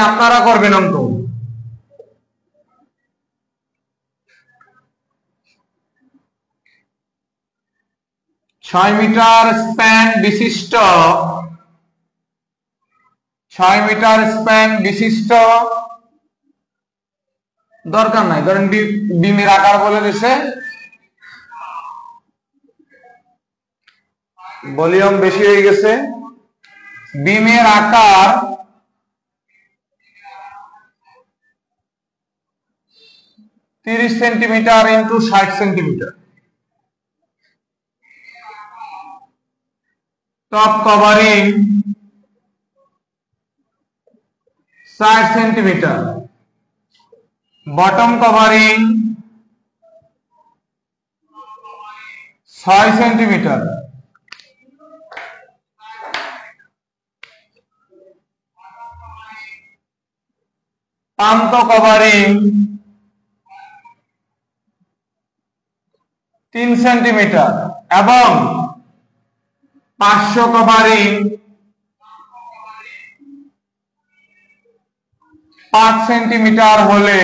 আপনারা করবেন অঙ্ক। ছয় মিটার স্প্যান বিশিষ্ট দরকার নাই, ধরেন বিমের আকার বলে দিছে, ভলিউম বেশি হয়ে গেছে। বিমের আকার 30 centimetre into 60 centimetre. Top covering 60 centimetre, bottom covering 6 centimetre, প্রান্ত কভারিং 3 সেন্টিমিটার এবং পার্শ্ব কভারিং 5 সেন্টিমিটার হলে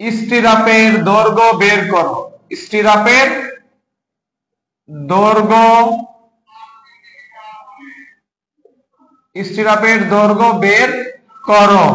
স্টিরাপের দৈর্ঘ্য বের করো। স্টিরাপের দৈর্ঘ্য বের করো।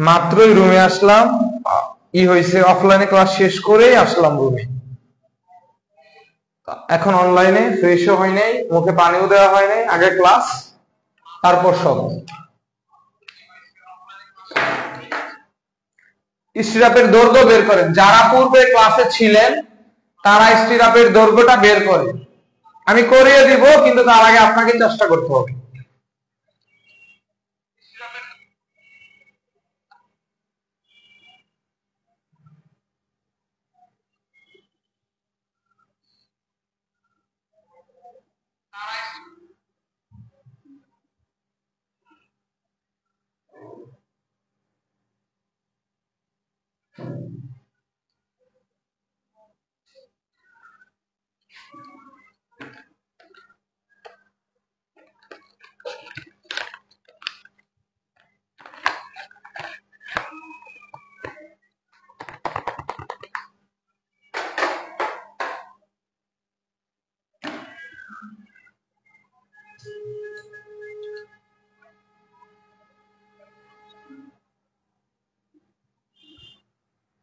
মাত্রই রুমে আসলাম, হয়েছে অফলাইনে ক্লাস শেষ করেই আসলাম রুমে। এখন অনলাইনে ফ্রেশও হয় নাই, মুখে পানিও দেওয়া হয় নাই, আগে ক্লাস তারপর সব। স্টিরাপের দৈর্ঘ্য বের করেন। যারা পূর্বে ক্লাসে ছিলেন তারা স্টিরাপের দৈর্ঘ্যটা বের করেন। আমি করিয়ে দিব, কিন্তু তার আগে আপনাকে চেষ্টা করতে হবে।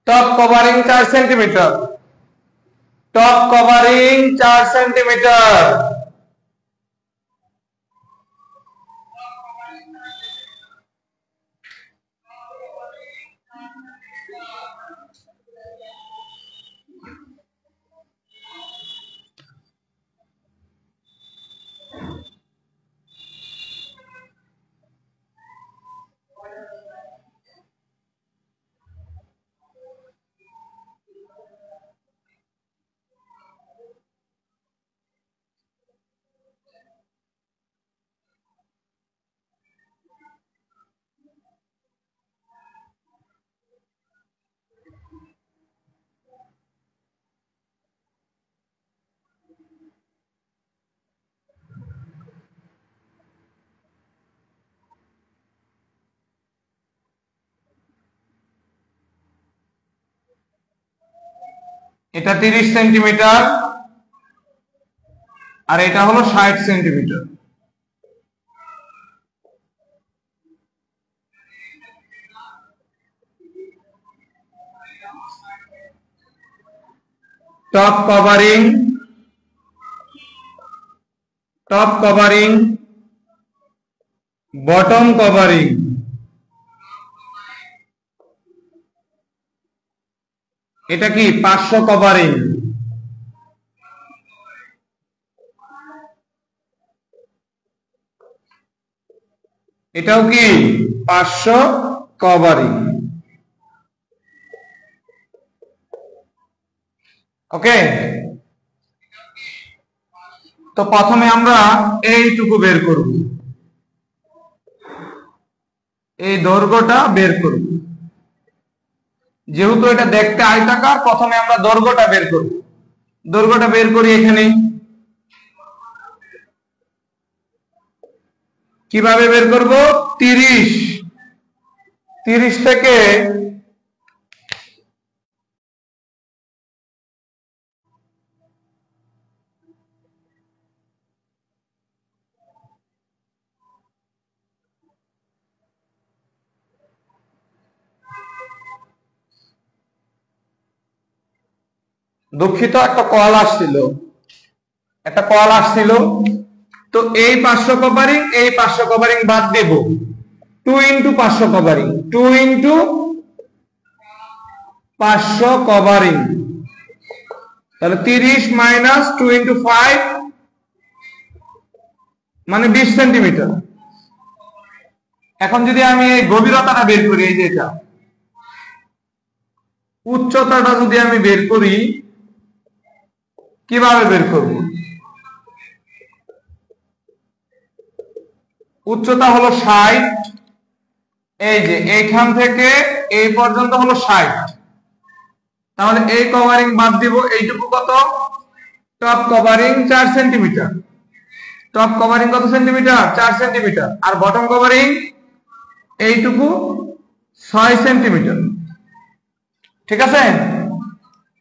Top covering 4 centimetre, top covering 4 centimetre, এটা 30 সেন্টিমিটার আর এটা হলো 60 centimetre. Top covering bottom covering, এটা কি পার্শ্ব কভারিং। এটাও কি 500 কভারিং। ওকে, তো প্রথমে আমরা এইটুকু বের করব, এই দৈর্ঘ্যটা বের করব। যেহেতু এটা দেখতে আয়তাকার, প্রথমে আমরা দৈর্ঘ্যটা বের করব। দৈর্ঘ্যটা বের করি এখানে। কিভাবে বের করব? 30 থেকে দুঃখিত, একটা কল আসছিল। তো এই 500 কভারিং, এই 500 কভারিং বাদ দেব। 2 ইন্টু 500 কভারিং, 2 ইন্টু 500 কভারিং, তাহলে 30 মাইনাস 2 ইন্টু 5 মানে 20 সেন্টিমিটার। এখন যদি আমি এই গভীরতাটা বের করি, এই যে এটা উচ্চতাটা যদি আমি বের করি, কিভাবে বের করব? উচ্চতা হলো 60, এই যে এইখান থেকে এই পর্যন্ত হলো 60, তাহলে এই কভারিং বাদ দিব। এইটুকু কত? Top covering 4 centimetre. Top covering কত সেন্টিমিটার? 4 সেন্টিমিটার। আর বটম কভারিং এইটুকু 6 সেন্টিমিটার। ঠিক আছে,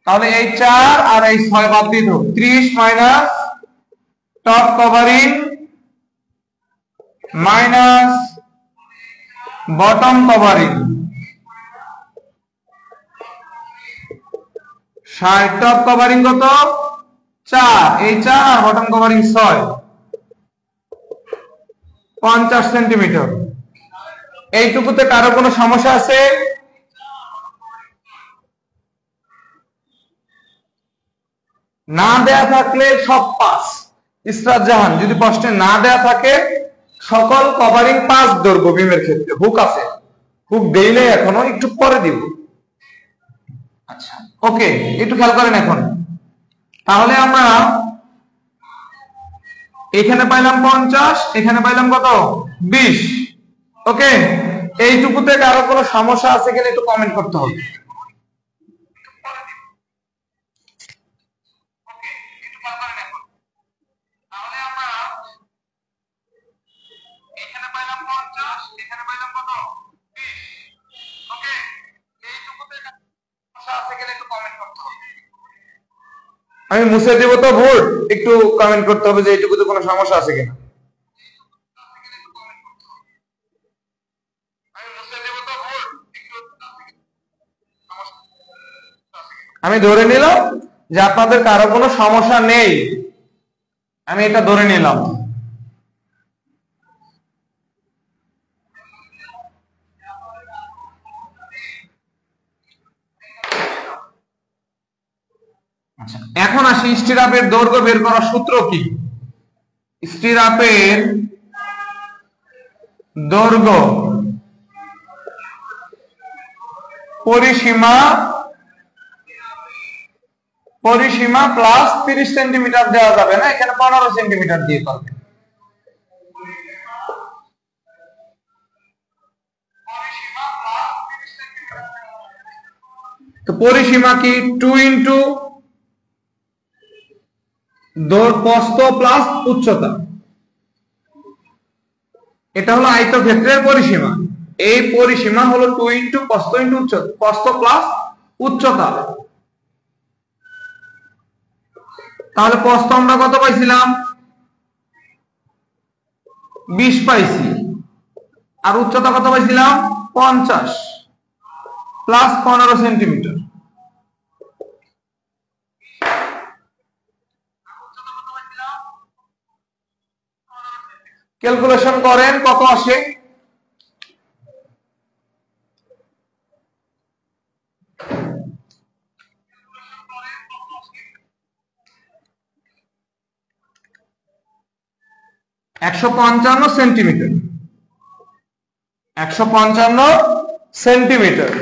তাহলে এই 4 আর এই 6 বাদ দিয়ে দাও। 30 minus top covering minus bottom covering, 60। Top covering কত? 4, এই 4 আর বটম কভারিং 6, 50 সেন্টিমিটার। এইটুকুতে কারো কোনো সমস্যা আছে? না দেয়া থাকলে সব পাস। ইসরাত জাহান, যদি প্রশ্নে না দেয়া থাকে সকল কভারিং 5 দৈর্ঘ্য বিমের ক্ষেত্রে। হুক আছে, হুক দেইলে এখনো, একটু পরে দিব। আচ্ছা, ওকে, একটু খেয়াল করেন এখন। তাহলে আমরা এখানে পাইলাম 50, এখানে পাইলাম কত? 20। ওকে, এইটুকুতে কারো কোনো সমস্যা আছে কিনা একটু কমেন্ট করতে হবে। আমি মুছে দেব তো ভুল, একটু কমেন্ট করতে হবে যে এইটুকুতে কোনো সমস্যা আছে কিনা। আমি ধরে নিলাম যে আপনাদের কারো কোনো সমস্যা নেই, আমি এটা ধরে নিলাম। আচ্ছা, এখন আসি স্টিরাপের দৈর্ঘ্য বের করার সূত্র কি। স্টিরাপের দৈর্ঘ্য পরিসীমা প্লাস 30 সেন্টিমিটার দেওয়া যাবে না, এখানে 15 সেন্টিমিটার দিয়ে করবে। তো পরিসীমা কি? 2 ইন্টু প্রস্থ প্লাস উচ্চতা। এটা হলো আয়তক্ষেত্রের পরিসীমা। এই পরিসীমা হলো 2 ইন্টু প্রস্থ ইন্টু উচ্চতা, প্রস্থ প্লাস উচ্চতা। তাহলে প্রস্থ আমরা কত পাইছিলাম? 20 পাইছি। আর উচ্চতা কত পাইছিলাম? 50 প্লাস 15 সেন্টিমিটার। ক্যালকুলেশন করেন কত আসে। একশো 55 সেন্টিমিটার। 155 সেন্টিমিটার।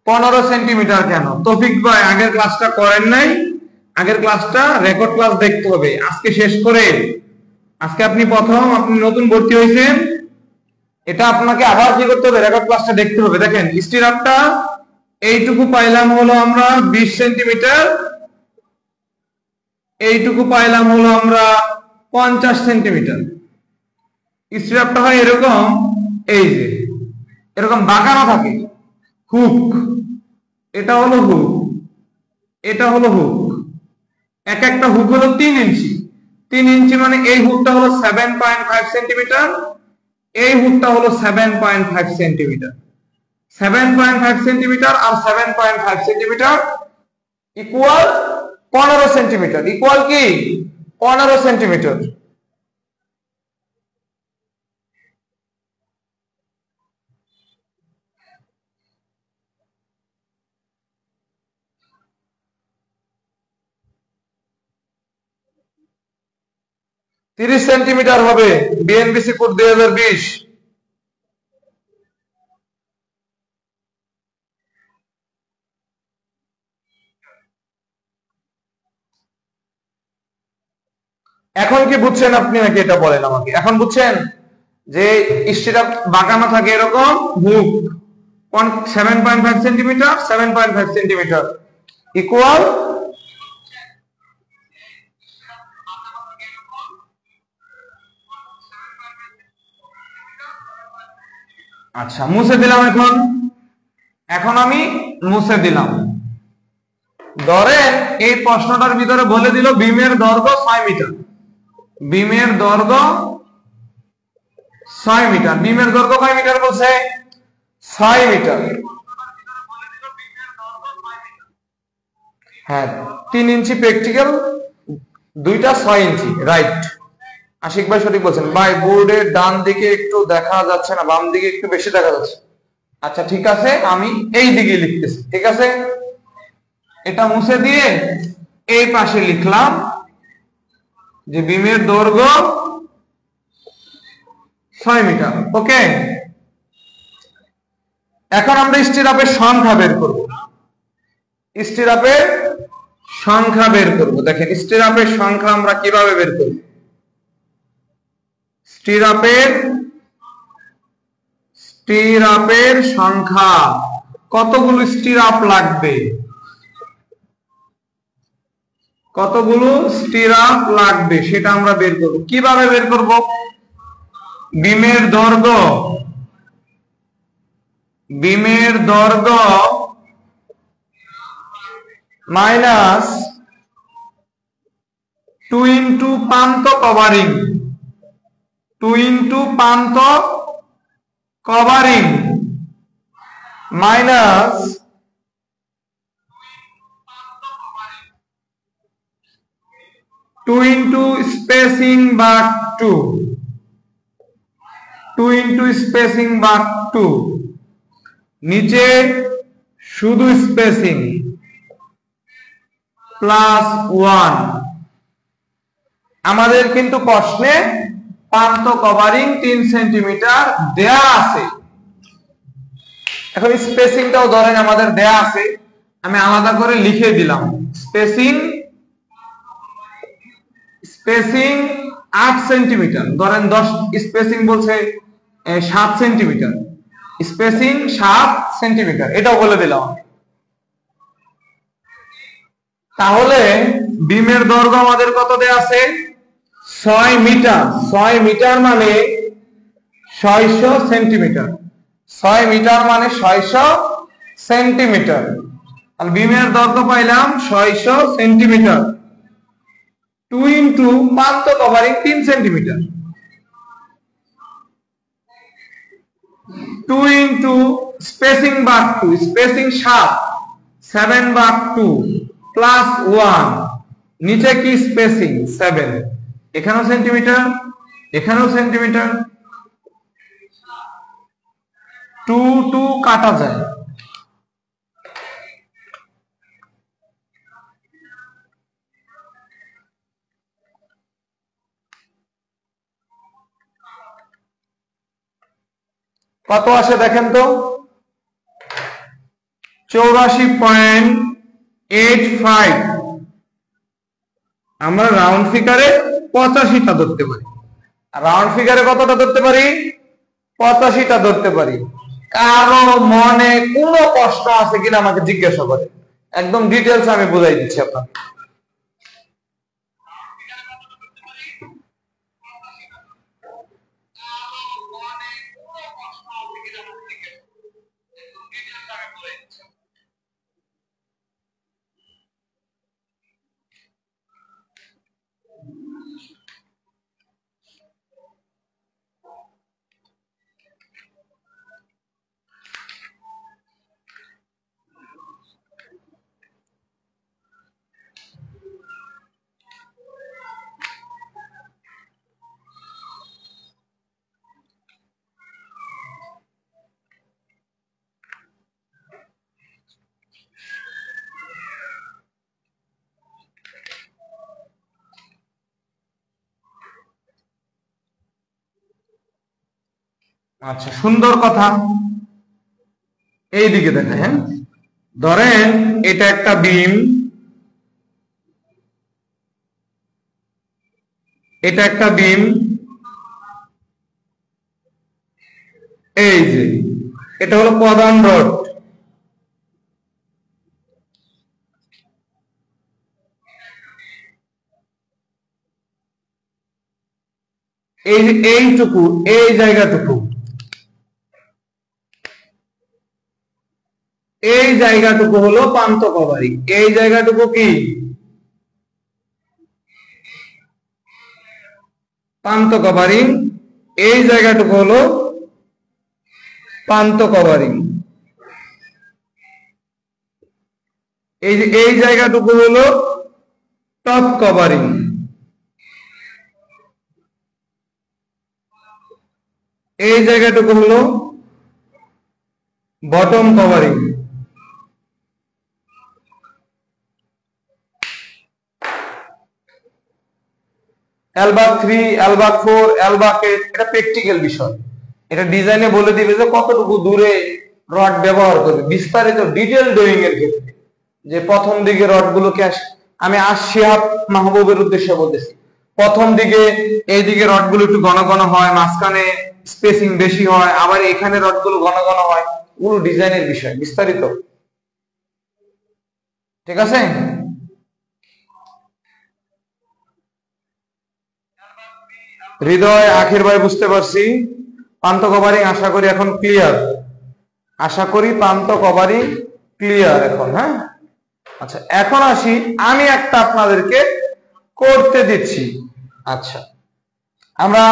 পনেরো সেন্টিমিটার কেন? তৌফিক ভাই আগের ক্লাসটা করেন নাই, আগের ক্লাসটা রেকর্ড ক্লাস দেখতে হবে আজকে শেষ করে। আজকে আপনি নতুন ভর্তি হয়েছেন, এটা আপনাকে আবার কি করতে হবে, রেকর্ড ক্লাসটা দেখতে হবে। দেখেন স্টিরাপটা এইটুকু পাইলাম হলো আমরা 20 সেন্টিমিটার, এইটুকু পাইলাম হলো আমরা 50 সেন্টিমিটার। স্টিরাপটা হয় এরকম, এই যে এরকম বাঁকানো থাকে, হুক, এটা হলো হুক, এটা হলো হুক। এক একটা হুক হলো 3 ইঞ্চি, 3 ইঞ্চি মানে এই হুকটা হলো 7.5 সেন্টিমিটার, এই হুকটা হলো 7.5 সেন্টিমিটার। 7.5 সেন্টিমিটার আর 7.5 সেন্টিমিটার ইকুয়াল 15 সেন্টিমিটার। ইকুয়াল কি 15 সেন্টিমিটার। তিরিশ সেন্টিমিটার হবে বিএনবিসি কোড 2020। এখন কি বুঝছেন আপনি, নাকি এটা বলেন আমাকে? এখন বুঝছেন যে স্টিরাপ বাঁকানো থাকে এরকম, হুক 7.5 সেন্টিমিটার, 7.5 সেন্টিমিটার ইকুয়াল আচ্ছা মুছে দিলাম। এখন আমি মুছে দিলাম। ধরেন এই প্রশ্নটার ভিতরে বলে দিল বিমের দৈর্ঘ্য 6 মিটার, বিমের দৈর্ঘ্য 6 মিটার। বিমের দৈর্ঘ্য কয় মিটার বলছে? 6 মিটার। হ্যাঁ 3 ইঞ্চি প্র্যাকটিক্যাল, দুইটা 6 ইঞ্চি, রাইট। আশিক ভাই সঠিক বলছেন। ভাই বোর্ডের ডান দিকে একটু দেখা যাচ্ছে না, বাম দিকে একটু বেশি দেখা যাচ্ছে। আচ্ছা ঠিক আছে, আমি এই দিকে লিখতেছি, ঠিক আছে। এটা মুছে দিয়ে এই পাশে লিখলাম যে বিমের দৈর্ঘ্য 6 মিটার। ওকে, এখন আমরা স্টিরাপের সংখ্যা বের করব। স্টিরাপের সংখ্যা বের করব। দেখেন স্টিরাপের সংখ্যা আমরা কিভাবে বের করব। স্টিরাপের সংখ্যা, কতগুলো স্টিরাপ লাগবে, কতগুলো স্টিরাপ লাগবে সেটা আমরা বের করব। কিভাবে বের করব? বিমের দৈর্ঘ্য মাইনাস 2 ইন্টু প্রান্ত কভারিং, 2 ইন্টু প্রান্ত কভারিং মাইনাস 2 ইন্টু স্পেসিং ভাগ 2, 2 ইন্টু স্পেসিং ভাগ 2, নিচে শুধু স্পেসিং প্লাস 1। আমাদের কিন্তু প্রশ্নে প্রান্ত কভারিং 3 সেন্টিমিটার দেয়া আছে। এখন স্পেসিংটাও ধরেন আমাদের দেয়া আছে, আমি আলাদা করে লিখে দিলাম। স্পেসিং 8 সেন্টিমিটার, ধরেন 10 স্পেসিং বলছে 7 সেন্টিমিটার, স্পেসিং 7 সেন্টিমিটার এটাও বলে দিলাম। তাহলে বিমের দৈর্ঘ্য আমাদের কত দেয়া আছে? 6 মিটার। 6 মিটার মানে 600 সেন্টিমিটার। 6 মিটার মানে 600 সেন্টিমিটার। আর বিমের দৈর্ঘ্য পাইলাম 600 সেন্টিমিটার। 2 ইন্টু প্রান্ত কভারিং 3 সেন্টিমিটার, 2 ইন্টু স্পেসিং ভাগ 2, স্পেসিং 7 ভাগ 2 প্লাস 1, নিচে কি স্পেসিং 7, এখানেও সেন্টিমিটার, এখানেও সেন্টিমিটার, 2 2 কাটা যায়। কত আসে দেখেন তো, 84.85। আমরা রাউন্ড ফিগারে 85টা ধরতে পারি। রাউন্ড ফিগারে কতটা ধরতে পারি? 85টা ধরতে পারি। কারো মনে কোনো প্রশ্ন আছে কিনা আমাকে জিজ্ঞাসা করে, একদম ডিটেলস আমি বুঝাই দিচ্ছি আপনাকে। আচ্ছা, সুন্দর কথা। এইদিকে দেখেন, হ্যাঁ, ধরেন এটা একটা বিম, এটা একটা বিম, এই যে এটা হলো প্রধান রড, এই যে এইটুকু, এই জায়গাটুকু, এই জায়গাটুকু হলো প্রান্ত কভারিং। এই জায়গাটুকু কি? প্রান্ত কভারিং। এই জায়গাটুকু হলো প্রান্ত কভারিং। এই যে এই জায়গাটুকু হলো টপ কভারিং। এই জায়গাটুকু হলো বটম কভারিং। এলবাক 3, এলবাক 4, এলবাক 8, এটা প্র্যাকটিক্যাল বিষয়। এটা ডিজাইনে বলে দিবে যে কতটুকু দূরে রড ব্যবহার করবে, বিস্তারিত ডিটেল ড্রয়িং এর ক্ষেত্রে। যে প্রথম দিকে রড গুলোকে আমি শিহাব মাহবুবের উদ্দেশ্যে বলতেছি, প্রথম দিকে এইদিকে রড গুলো একটু ঘন ঘন হয়, মাঝখানে স্পেসিং বেশি হয়, আবার এখানে রড গুলো ঘন ঘন হয়, পুরো ডিজাইনের বিষয় বিস্তারিত। ঠিক আছে? হৃদয়, আখির ভাই বুঝতে পারছি। প্রান্ত কভারিং আশা করি এখন ক্লিয়ার। আশা করি প্রান্ত কভারিং ক্লিয়ার এখন। হ্যাঁ, আচ্ছা, এখন আসি, আমি একটা আপনাদেরকে করতে দিচ্ছি। আচ্ছা, আমরা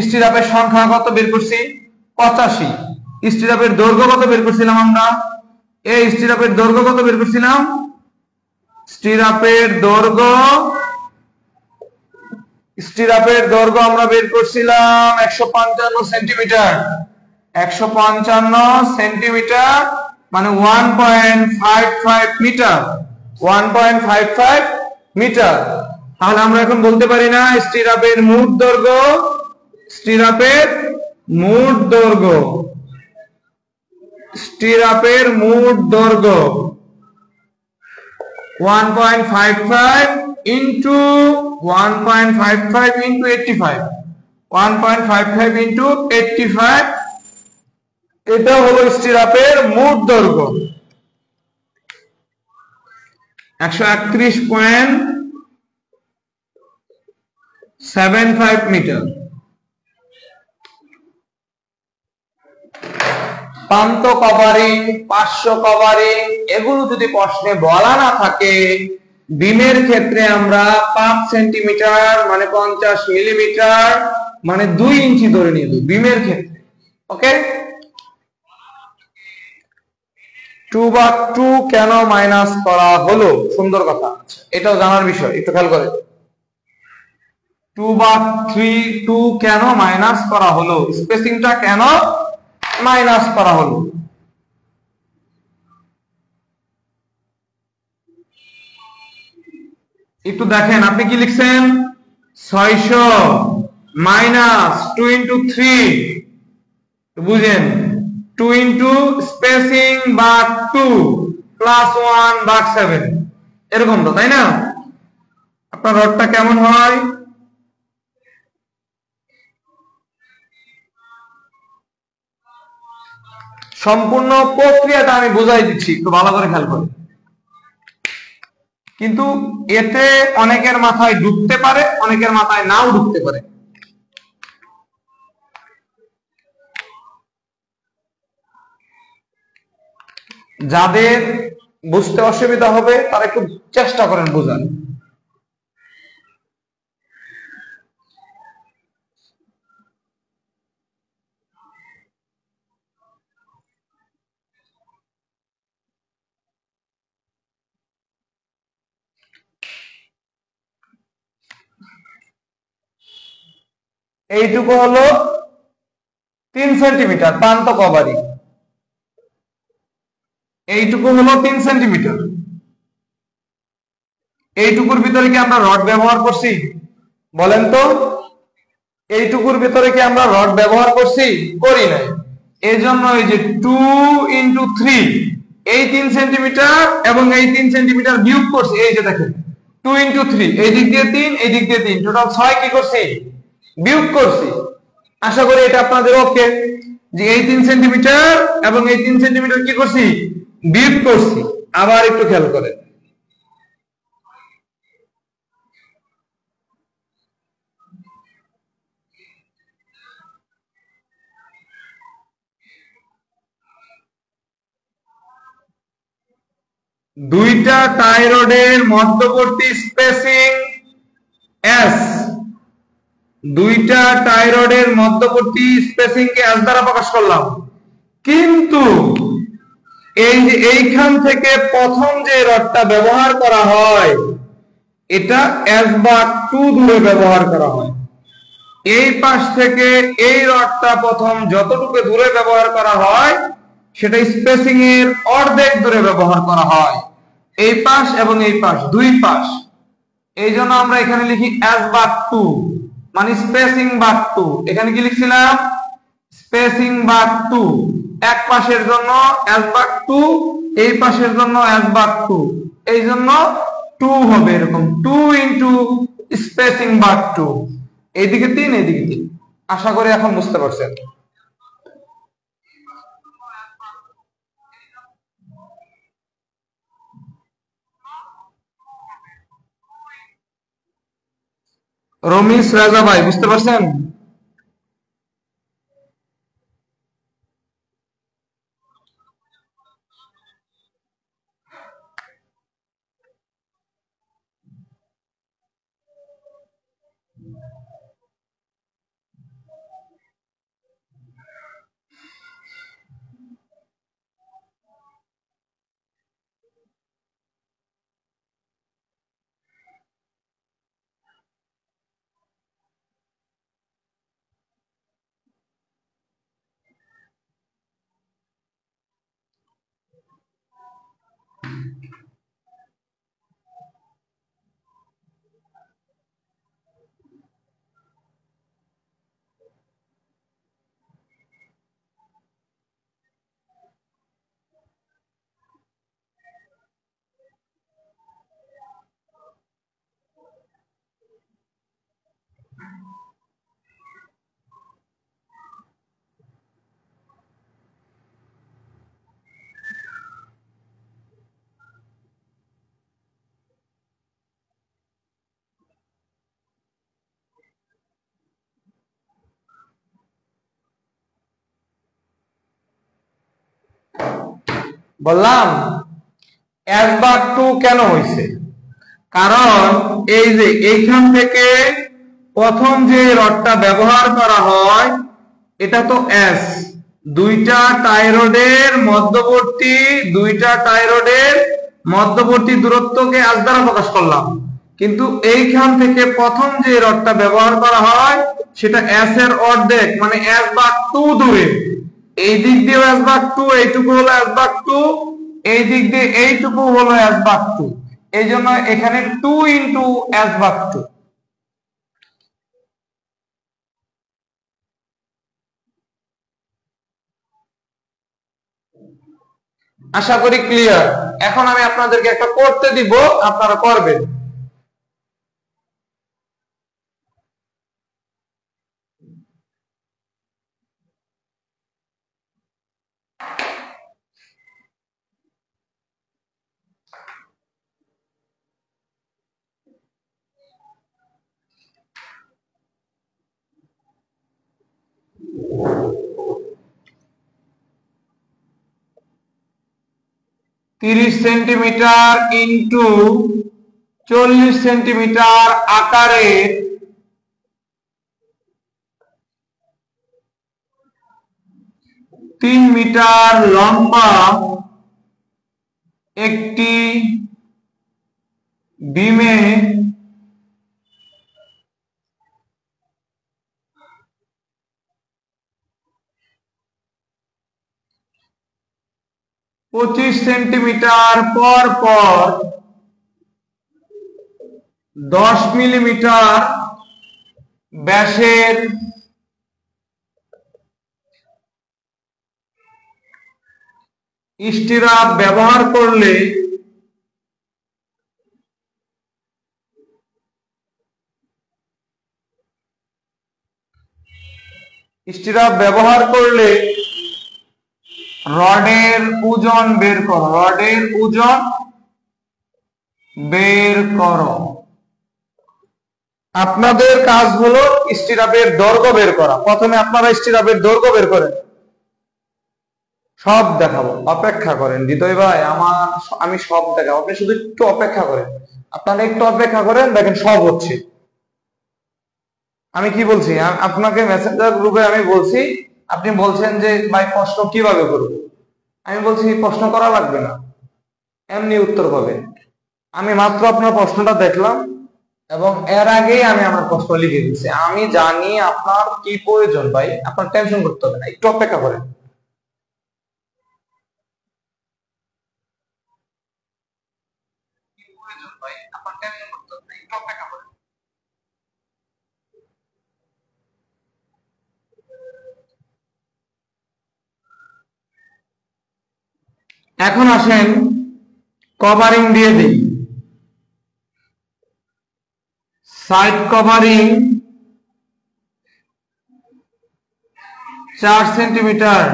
স্টিরাপের সংখ্যা কত বের করছি? 85। স্টিরাপের দৈর্ঘ্য কত বের করছিলাম আমরা? এই স্টিরাপের দৈর্ঘ্য কত বের করছিলাম? স্টিরাপের দৈর্ঘ্য, স্টিরাপের দৈর্ঘ্য আমরা বের করছিলাম 155 সেন্টিমিটার। 155 সেন্টিমিটার মানে 1.55 মিটার। 1.55 মিটার। তাহলে আমরা এখন বলতে পারি না স্টিরাপের মোট দৈর্ঘ্য, স্টিরাপের মোট দৈর্ঘ্য, স্টিরাপের মোট দৈর্ঘ্য 1.55 into 1.55 into 85, 1.55 into 85, এটা হলো স্টিরাপের মোট দৈর্ঘ্য। 131.75 মিটার। প্রান্ত কভারিং, পার্শ্ব কভারিং, এগুলো যদি প্রশ্নে বলা না থাকে, বিমের ক্ষেত্রে আমরা 5 সেন্টিমিটার মানে 50 মিলিমিটার মানে 2 ইঞ্চি ধরে নিব বিমের ক্ষেত্রে। ওকে, 2/2 কেন মাইনাস করা হলো? সুন্দর কথা, এটাও জানার বিষয়, একটু খেয়াল করে। 2 বা 3 2 কেন মাইনাস করা হলো, স্পেসিংটা কেন মাইনাস করা হলো? একটু দেখেন আপনি কি লিখছেন, 600 মাইনাস 2 ইন্টু 3, বুঝেন 2 ইন্টু স্পেসিং ভাগ 2 প্লাস 1 ভাগ 7, এরকম তো, তাই না? আপনার রডটা কেমন হয়? সম্পূর্ণ প্রক্রিয়াটা আমি বুঝাই দিচ্ছি, একটু ভালো করে খেয়াল করুন। কিন্তু এতে অনেকের মাথায় ঢুকতে পারে, অনেকের মাথায় নাও ঢুকতে পারে। যাদের বুঝতে অসুবিধা হবে তারা একটু চেষ্টা করেন বোঝার। এইটুকু হলো 3 সেন্টিমিটার প্রান্ত কভারিং, এইটুকু হলো 3 সেন্টিমিটার। এইটুকুর ভিতরে কি আমরা রড ব্যবহার করছি? বলেন তো, এইটুকুর ভিতরে কি আমরা রড ব্যবহার করছি? করি নাই। এই জন্য এই যে 2 ইন্টু 3, এই 3 সেন্টিমিটার এবং এই 3 সেন্টিমিটার বিয়োগ করছি। এই যে দেখেন 2 ইন্টু 3, এই দিক দিয়ে 3, এই দিক দিয়ে 3, টোটাল 6 কি করছি? বিয়োগ করছি। আশা করি এটা আপনাদের ওকে, যে এই 3 সেন্টিমিটার এবং এই 3 সেন্টিমিটার কি করছি? বিয়োগ করছি। আবার একটু খেয়াল করেন, দুইটা টাই রডের মধ্যবর্তী স্পেসিং এস, দুইটা টাই রডের মধ্যবর্তী স্পেসিং কে এস দ্বারা প্রকাশ করলাম। কিন্তু এই যে এইখান থেকে প্রথম যে রডটা ব্যবহার করা হয় এটা এস বা 2 দূরে ব্যবহার করা হয়। এই পাশ থেকে এই রডটা প্রথম যতটুকু দূরে ব্যবহার করা হয় সেটা স্পেসিং এর অর্ধেক দূরে ব্যবহার করা হয়, এই পাশ এবং এই পাশ, দুই পাশ। এই জন্য আমরা এখানে লিখি এস ভাগ 2, মানে স্পেসিং ভাগ 2। এখানে কি লিখছিলাম? স্পেসিং ভাগ 2। এক পাশের জন্য এস ভাগ 2, এই পাশের জন্য এস ভাগ 2, এই জন্য 2 হবে এরকম 2 ইন্টু স্পেসিং ভাগ 2, এইদিকে 3, এইদিকে 3। আশা করি এখন বুঝতে পারছেন। রমিস রাজা ভাই বুঝতে পারছেন? বললাম এস ভাগ 2 কেন হয়েছে, কারণ এই যে এইখান থেকে প্রথম যে রডটা ব্যবহার করা হয় এটা তো এস, দুইটা টাই রডের মধ্যবর্তী দূরত্বকে এস দ্বারা প্রকাশ করলাম। কিন্তু এইখান থেকে প্রথম যে রডটা ব্যবহার করা হয় সেটা এস এর অর্ধেক মানে এস ভাগ 2 দূরে, এই দিক দিয়ে এস ভাগ 2, এইটুকু হলো এস ভাগ 2, এই দিক দিয়ে এইটুকু হলো এস ভাগ 2, এই জন্য এখানে 2 ইন্টু এস ভাগ 2। আশা করি ক্লিয়ার। এখন আমি আপনাদেরকে একটা করতে দিব, আপনারা করবেন। তিরিশ সেন্টিমিটার ইন্টু 40 সেন্টিমিটার আকারের 3 মিটার লম্বা একটি বিমে 25 সেন্টিমিটার পর পর 10 মিলিমিটার ব্যাসের স্টিরাপ ব্যবহার করলে রডের ওজন বের করো, রডের ওজন বের করো। আপনাদের কাজ হলো স্টিরাপের দৈর্ঘ্য বের করা। প্রথমে আপনারা স্টিরাপের দৈর্ঘ্য বের করেন, সব দেখাবো, অপেক্ষা করেন হৃদয় ভাই, আমি সব দেখাবো, আপনি শুধু একটু অপেক্ষা করেন, আপনারা একটু অপেক্ষা করেন, দেখেন সব হচ্ছে। আমি কি বলছি, আপনাকে মেসেঞ্জার গ্রুপে আমি বলছি, আপনি বলছেন যে ভাই প্রশ্ন কিভাবে করব, আমি বলছি প্রশ্ন করা লাগবে না, এমনি উত্তর পাবেন। আমি মাত্র আপনার প্রশ্নটা দেখলাম এবং এর আগেই আমি আমার প্রশ্ন লিখে দিচ্ছি। আমি জানি আপনার কি প্রয়োজন ভাই, আপনার টেনশন করতে হবে না, একটু অপেক্ষা করেন। এখন আসেন কভারিং দিয়ে দিই। Side covering 4 centimetre,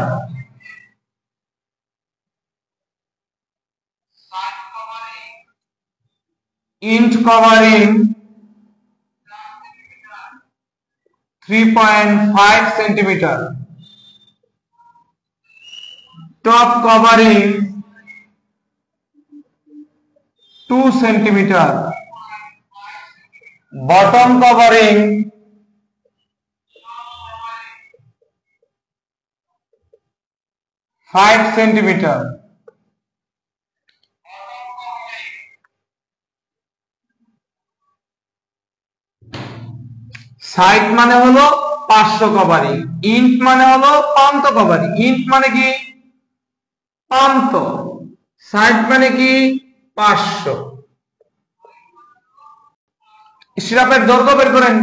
int covering 3.5 centimetre, top covering 2 centimetre, bottom covering 5 centimetre. Side মানে হলো পার্শ্ব কভারিং, ইন্ট মানে হলো প্রান্ত কভারিং। ইন্ট মানে কি? প্রান্ত। সাইড মানে কি? পার্শ্ব। স্টিরাপের দৈর্ঘ্য বের করেন।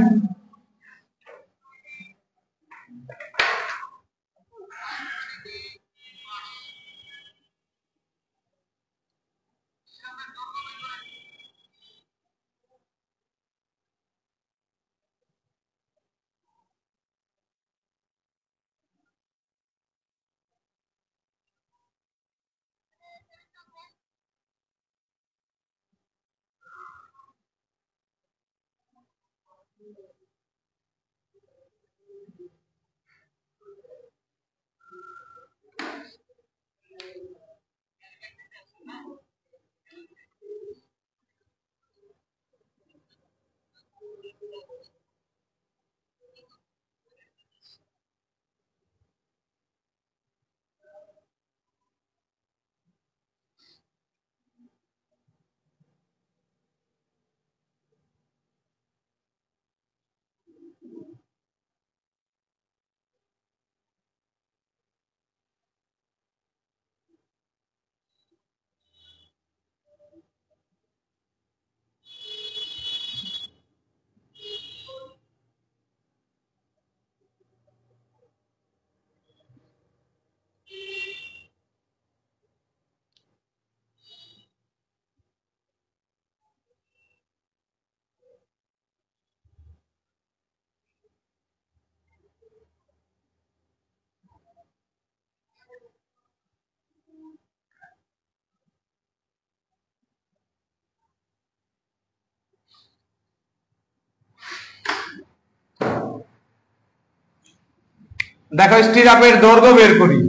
দেখো স্টিরাপের দৈর্ঘ্য বের করি।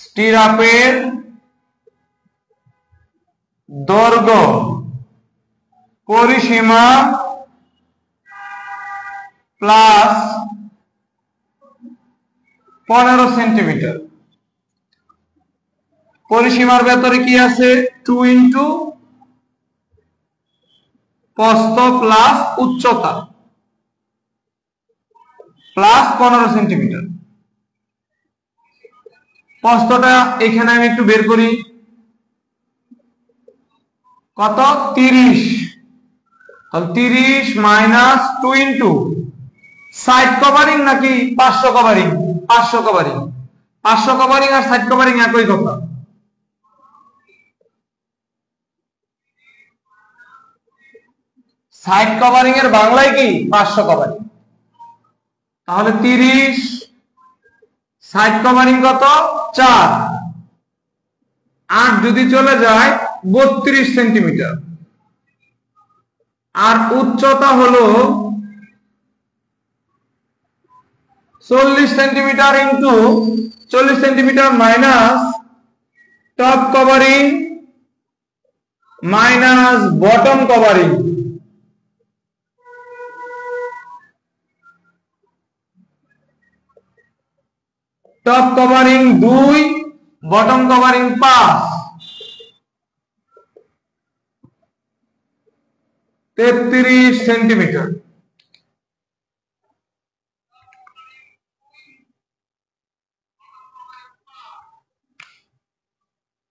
স্টিরাপের দৈর্ঘ্য পরিসীমা প্লাস 15 সেন্টিমিটার। পরিসীমার ভেতরে কি আছে? 2 ইন্টু প্রস্থ প্লাস উচ্চতা প্লাস 15 সেন্টিমিটার। প্রস্থটা এখানে আমি একটু বের করি, কত? 30। 30 মাইনাস 2 ইন্টু সাইড কভারিং নাকি 500 কভারিং? 500 কভারিং। 500 কভারিং আর সাইড কভারিং একই কথা। সাইড কভারিং এর বাংলায় কি? 500 কভারিং। তাহলে 30, সাইড কভারিং কত? 4, 8 যদি চলে যায় 32 সেন্টিমিটার। আর উচ্চতা হলো 40 centimetre into 40 centimetre minus top covering minus bottom covering. Top covering 2, bottom covering 5, 33 centimetre.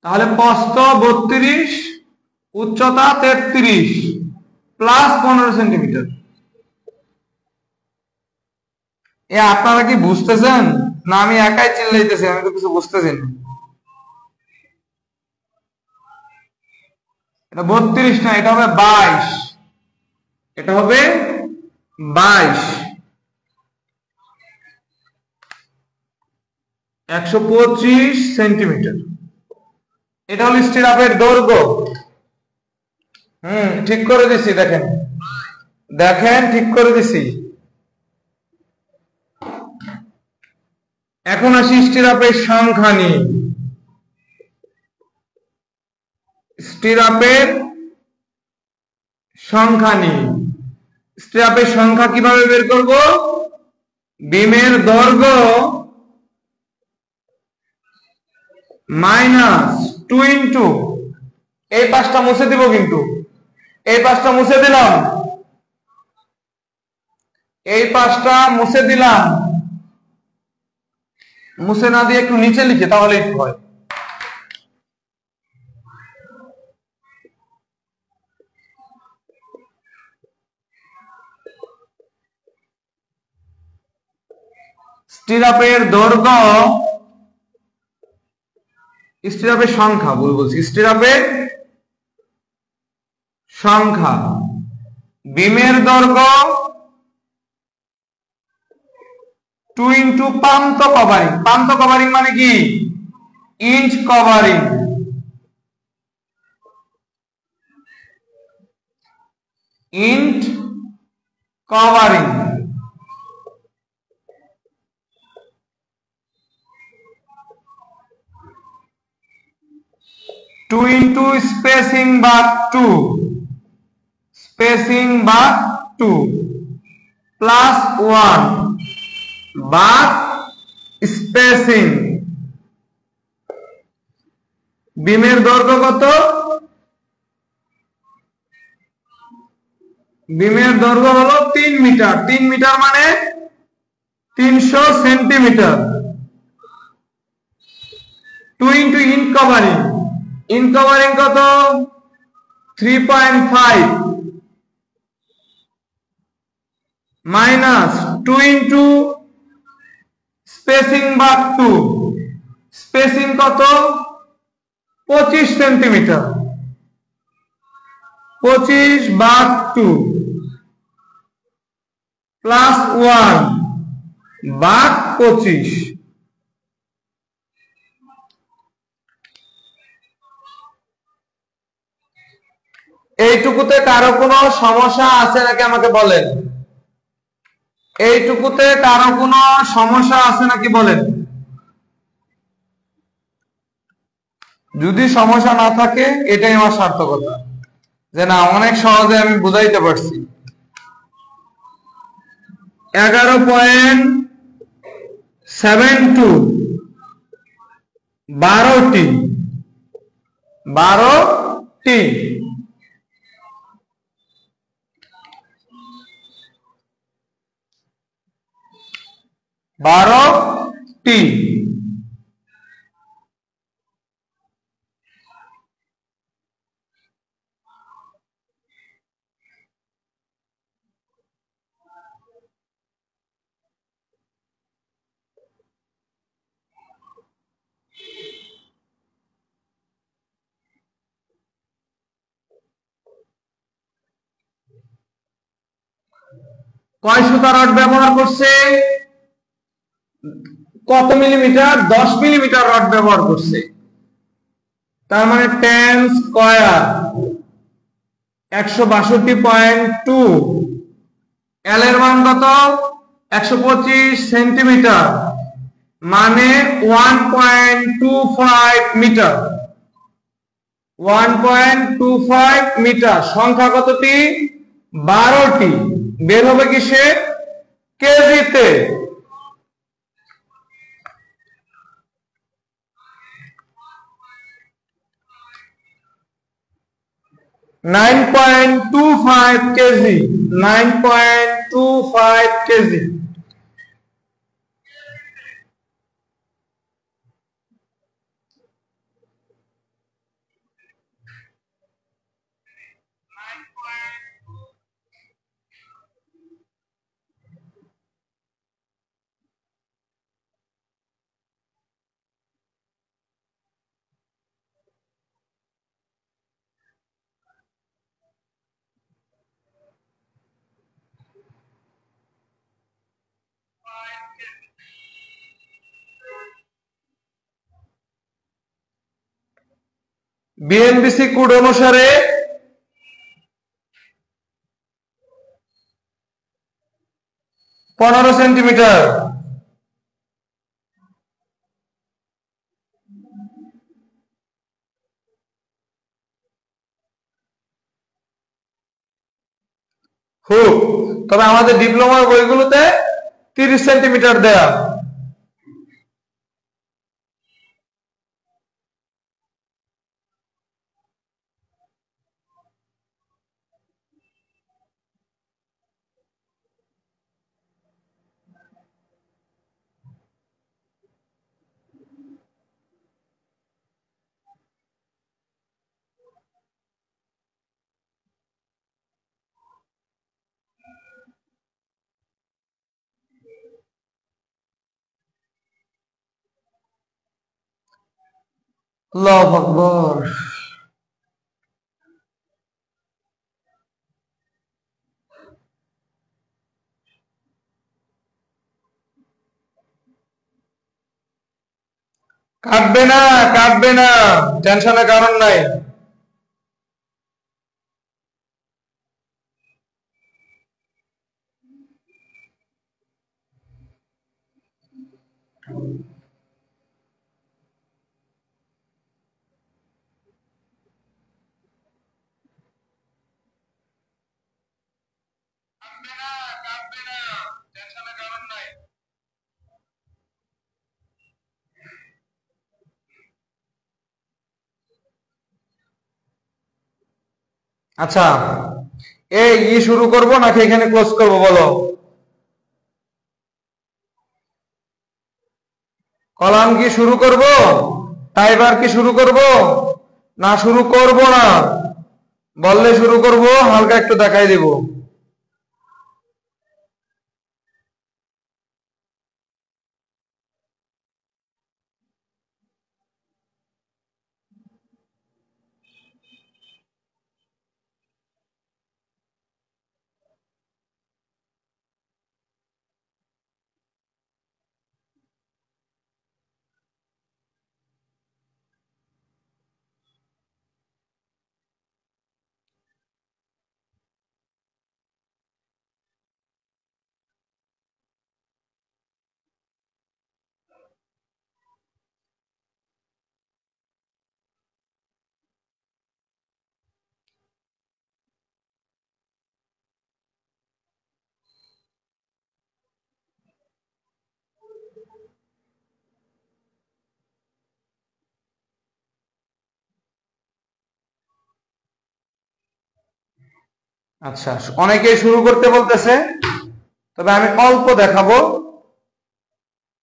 তাহলে প্রস্থ 32, উচ্চতা 33 প্লাস 15 সেন্টিমিটার। আপনারা কি বুঝতেছেন না আমি একাই চিল্লাইতেছি? আমি তো কিছু বুঝতেছি না। এটা 32 না, এটা হবে 22। এটা হবে 22। 125 সেন্টিমিটার। এটা হলো স্টিরাপের দৈর্ঘ্য। ঠিক করে দিছি, দেখেন দেখেন ঠিক করে দিছি। এখন আসি স্টিরাপের সংখ্যা নিয়ে। স্টিরাপের সংখ্যা নিয়ে স্টিরাপের সংখ্যা কিভাবে বের করব? বিমের দৈর্ঘ্য মাইনাস 2 ইন্টু, এই পাশটা মুছে দিব, কিন্তু এই পাশটা মুছে দিলাম, এই পাশটা মুছে দিলাম, মুছে না দিয়ে একটু নিচে লিখে তাহলেই হয়। স্টিরাপের দৈর্ঘ্য, স্টিরাপের সংখ্যা বলছি, স্টিরাপের সংখ্যা বিমের দৈর্ঘ্য 2 ইন্টু প্রান্ত কভারিং। প্রান্ত কভারিং মানে কি? Inch covering. Inch covering 2 into spacing বা 2, স্পেসিং বা 2 প্লাস 1 বা স্পেসিং। বিমের দৈর্ঘ্য কত? বিমের দৈর্ঘ্য হলো 3 মিটার। 3 মিটার মানে 300 centimetre. 2 into in covering. In covering কত? 3.5 মাইনাস 2 ইন্টু স্পেসিং বা 2, স্পেসিং কত? 25 সেন্টিমিটার। 25 বা 2 প্লাস 1 বা 25। এইটুকুতে কারো কোনো সমস্যা আছে নাকি আমাকে বলেন। এইটুকুতে কারো কোনো সমস্যা আছে নাকি বলেন? যদি সমস্যা না থাকে এটাই আমার সার্থকতা, যে না অনেক সহজে আমি বুঝাইতে পারছি। 11.72 12টি 12টি বারোটি। কয় সুতা রড ব্যবহার করছে? কত মিলিমিটার? 10 মিলিমিটার রড ব্যবহার করছে। তার মানে 10 স্কয়ার 162.2। এল এর মান কত? 125 সেন্টিমিটার, মানে 1.25 মিটার। 1.25 মিটার। সংখ্যা কতটি? 12টি। বের হবে কিসে? কেজিতে। Nine 9.25 KG. 9.25 KG. BNBC code অনুসারে 15 সেন্টিমিটার। হুক, তবে আমাদের ডিপ্লোমার বইগুলোতে 30 সেন্টিমিটার দেয়া। আল্লাহু আকবার। কাটবে না, কাটবে না, টেনশনের কারণ নাই। আচ্ছা, এই শুরু করব নাকি এখানে ক্লোজ করব বলো? কলাম কি শুরু করব? টাইবার কি শুরু করব? না শুরু করব না? বললে শুরু করব, হালকা একটু দেখাই দিব। আচ্ছা, অনেকেই শুরু করতে বলতেছে, তবে আমি অল্প দেখাবো,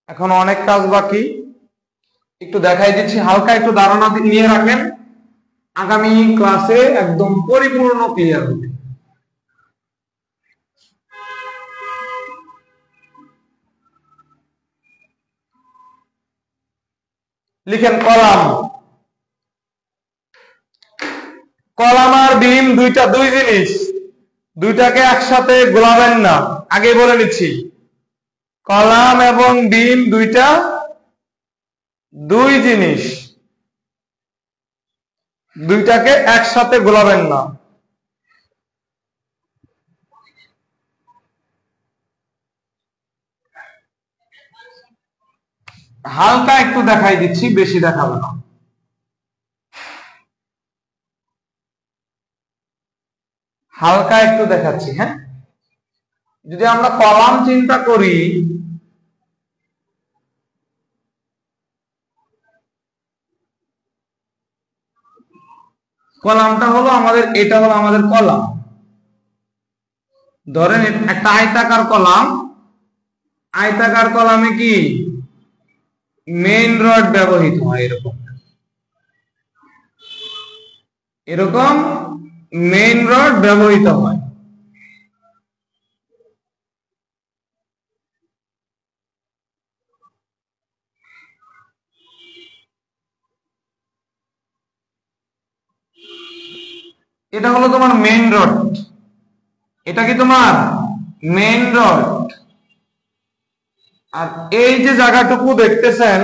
এখন অনেক কাজ বাকি। একটু দেখাই দিচ্ছি, হালকা একটু ধারণা নিয়ে রাখেন, আগামী ক্লাসে একদম পরিপূর্ণ ক্লিয়ার হবে। লিখেন কলাম। কলাম আর বিম দুইটা দুই জিনিস, দুইটাকে একসাথে গোলাবেন না, আগে বলে নিচ্ছি। কলাম এবং বিম দুইটা দুই জিনিস, দুইটাকে একসাথে গোলাবেন না। হালকা একটু দেখাই দিচ্ছি, বেশি দেখাবো না। হালকা একটু দেখাচ্ছি, হ্যাঁ। যদি আমরা কলাম চিন্তা করি, কলামটা হলো আমাদের, এটা হলো আমাদের কলাম। ধরেন একটা আয়তাকার কলাম, আয়তাকার কলামে কি মেইন রড ব্যবহৃত হয়, এরকম এরকম মেইন রড ব্যবহৃত হয়। এটা হলো তোমার মেইন রড, এটা কি তোমার মেইন রড। আর এই যে জায়গাটুকু দেখতেছেন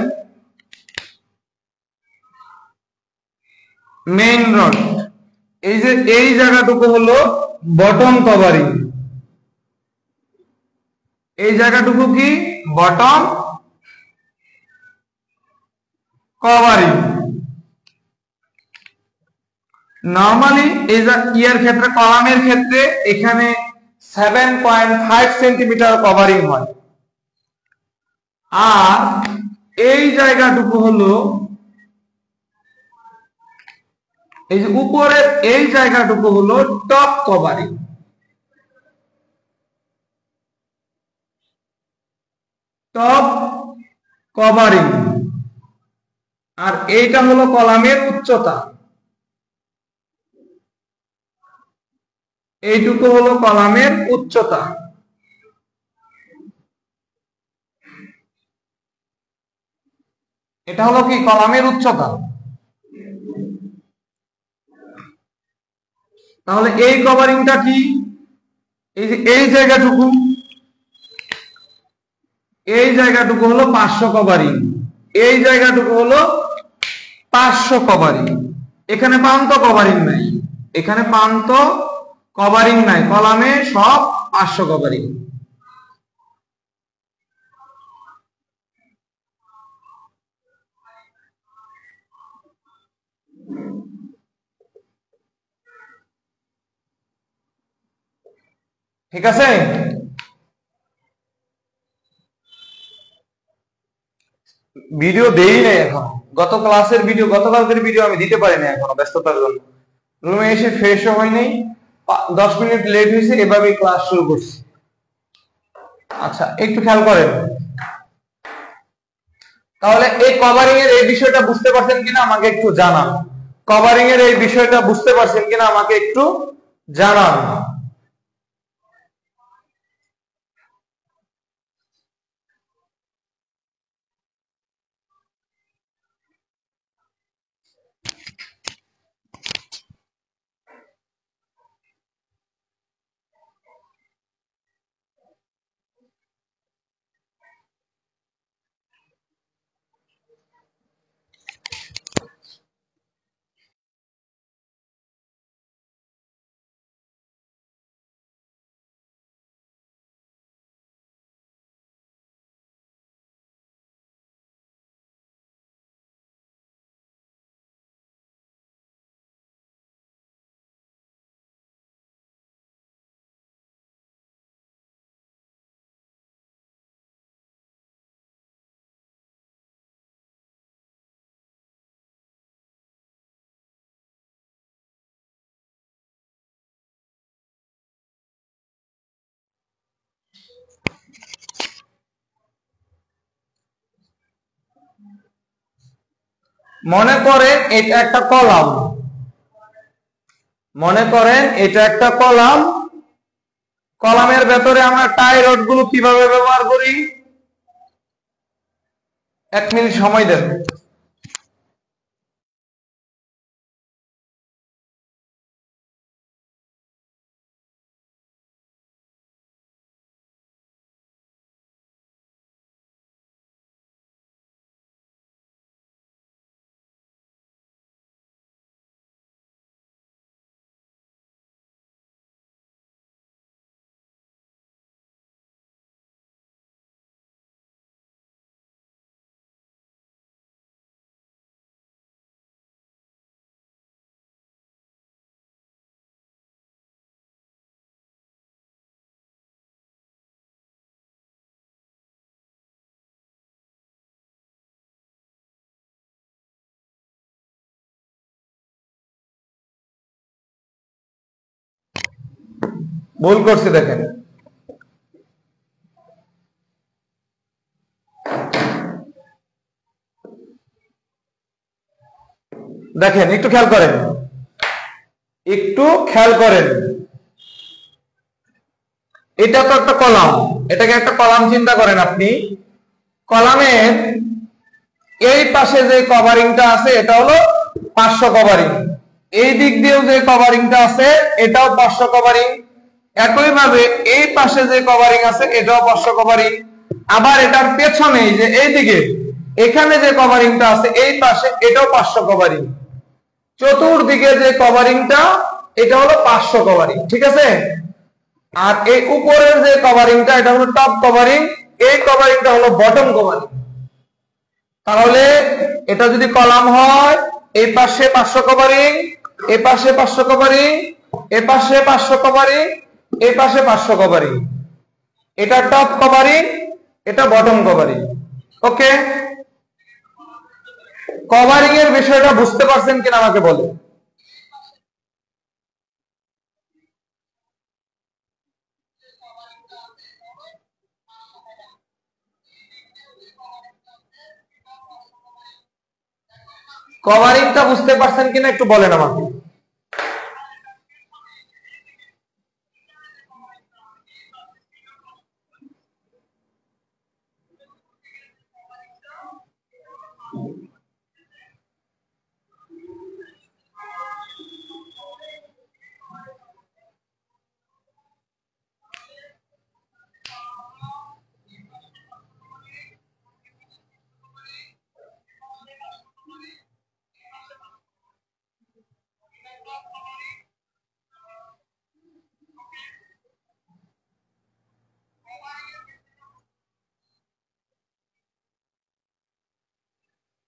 মেইন রড, এই যে এই জায়গাটুকু হলো বটম কভারিং। এই জায়গাটুকু কি বটম কভারিং। নরমালি এই ইয়ার ক্ষেত্রে, কলামের ক্ষেত্রে এখানে 7.5 সেন্টিমিটার কভারিং হয়। আর এই জায়গাটুকু হলো, এই যে উপরের এই জায়গাটুকু হলো টপ কভারিং। Top covering. আর এইটা হলো কলামের উচ্চতা, এইটুকু হলো কলামের উচ্চতা। এটা হলো কি কলামের উচ্চতা। তাহলে এই কভারিংটা কি, এই যে এই জায়গাটুকু, এই জায়গাটুকু হলো 500 কভারিং, এই জায়গাটুকু হলো 500 কভারিং। এখানে প্রান্ত কভারিং নাই, এখানে প্রান্ত কভারিং নাই, কলামে সব 500 কভারিং। ঠিক আছে। ভিডিও দেই নাই এখন, গত ক্লাসের ভিডিও, গতকালকের ভিডিও আমি দিতে পারি না এখনো, ব্যস্ততার জন্য। রুমে এসে ফ্রেশও হয় নাই, 10 মিনিট লেট হয়েছে, এভাবেই ক্লাস শুরু করছি। আচ্ছা, একটু খেয়াল করেন, তাহলে এই কভারিং এর এই বিষয়টা বুঝতে পারছেন কিনা আমাকে একটু জানান। কভারিং এর এই বিষয়টা বুঝতে পারছেন কিনা আমাকে একটু জানান। মনে করেন এটা একটা কলাম, মনে করেন এটা একটা কলাম, কলামের ভেতরে আমরা টাই রড গুলো কিভাবে ব্যবহার করি? 1 মিনিট সময় দেন। ভুল করছি, দেখেন দেখেন একটু খেয়াল করেন, একটু খেয়াল করেন, এটা তো একটা কলাম, এটাকে একটা কলাম চিন্তা করেন আপনি। কলামের এই পাশে যে কভারিংটা আছে এটা হলো 500 কভারিং, এই দিক দিয়েও যে কভারিংটা আছে এটাও 500 কভারিং, একইভাবে এই পাশে যে কভারিং আছে এটাও 500 কভারিং, আবার এটার পেছনে যে এইদিকে এখানে যে কভারিংটা আছে এই পাশে এটাও 500 কভারিং, চতুর্দিকে যে কভারিংটা এটা হলো 500 কভারিং, ঠিক আছে। আর এই উপরের যে কভারিংটা এটা হলো টপ কভারিং, এই কভারিংটা হলো বটম কভারিং। তাহলে এটা যদি কলাম হয়, এই পাশে 500 কভারিং, এই পাশে 500 কভারিং, এই পাশে 500 কভারিং, এই পাশে 500 কভারিং, এটা টপ কভারিং, এটা বটম কভারিং। ওকে, কভারিং এর বিষয়টা বুঝতে পারছেন কিনা আমাকে বলে। কভারিংটা বুঝতে পারছেন কিনা একটু বলেন আমাকে।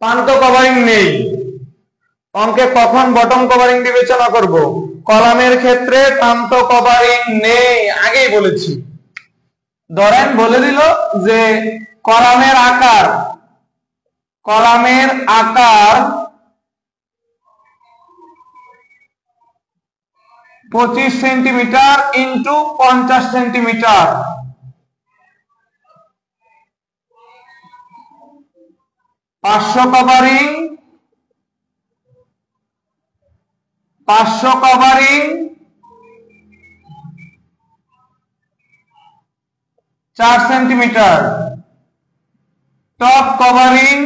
প্রান্ত কভারিং নেই, অঙ্কে কখন বটম কভারিং বিবেচনা করব? কলামের ক্ষেত্রে প্রান্ত কভারিং নেই, আগেই বলেছি। ধরেন বলে দিল যে কলামের আকার 25 centimetre into 50 centimetre, 500 covering, 4 centimetre, top covering,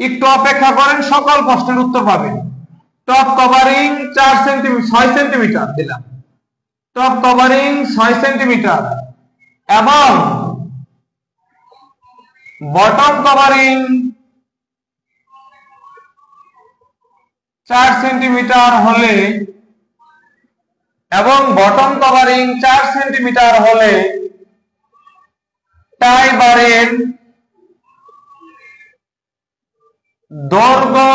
একটু অপেক্ষা করেন সকল প্রশ্নের উত্তর পাবেন। টপ কভারিং 4 সেন্টিমিটার, 6 সেন্টিমিটার দিলাম, টপ কভারিং 6 সেন্টিমিটার এবং বটম কভারিং 4 সেন্টিমিটার হলে টাই বারের দৈর্ঘ্য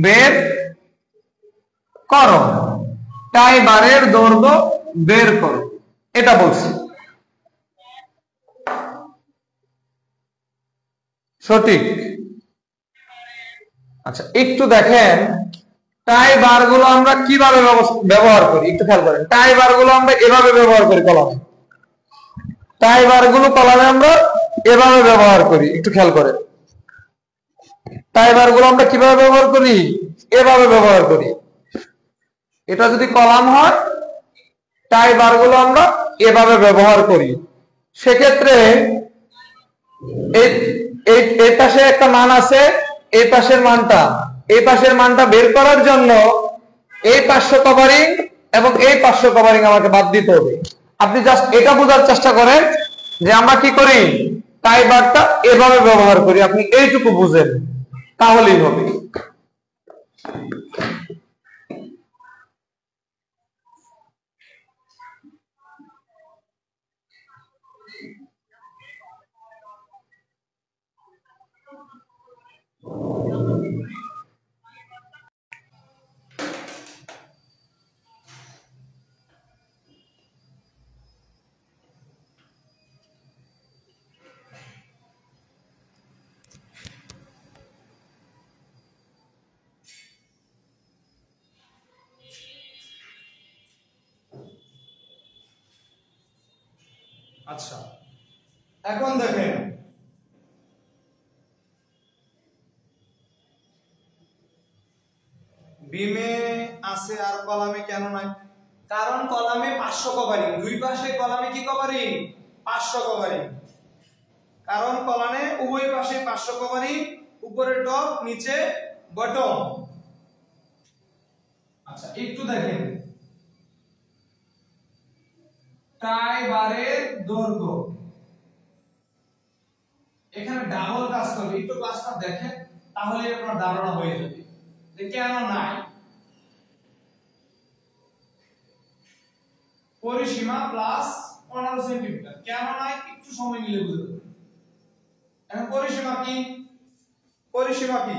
বের করো, টাই বারের দৈর্ঘ্য বের করো, এটা বলছি। সঠিক। আচ্ছা একটু দেখেন টাই বার গুলো আমরা কিভাবে ব্যবহার করি, একটু খেয়াল করেন। টাই বার গুলো আমরা এভাবে ব্যবহার করি কলামে, টাই বার গুলো কলামে আমরা এভাবে ব্যবহার করি, একটু খেয়াল করেন। টাই বারগুলো আমরা কিভাবে ব্যবহার করি? এভাবে ব্যবহার করি। এটা যদি কলাম হয়, টাই বারগুলো আমরা এভাবে ব্যবহার করি। সেক্ষেত্রে এই পাশে একটা মান আছে, এই পাশের মানটা বের করার জন্য এই পার্শ্ব কভারিং এবং এই পার্শ্ব কভারিং আমাকে বাদ দিতে হবে। আপনি জাস্ট এটা বোঝার চেষ্টা করেন যে আমরা কি করি, টাই বারটা এভাবে ব্যবহার করি। আপনি এইটুকু বুঝেন, তাহলেই হবে। আচ্ছা, এখন দেখেন বিমে আছে আর কলামে কেন নাই? কারণ কলামে পার্শ্ব কভারিং, দুই পাশে কলামে কি কভারিং? পার্শ্ব কভারিং। কারণ কলামে উভয় পাশে পার্শ্ব কভারিং, উপরে টপ নিচে বটম। আচ্ছা, একটু দেখেন টাই বারের দৈর্ঘ্য এখানে ডাবল কাজ করবে। একটু ক্লাসটা দেখেন, তাহলে আপনার ধারণা হয়ে যাবে যে কেন নাই। পরিসীমা প্লাস 15 সেন্টিমিটার কেন নাই, একটু সময় নিলে বুঝতে পারবেন। এখন পরিসীমা কি? পরিসীমা কি?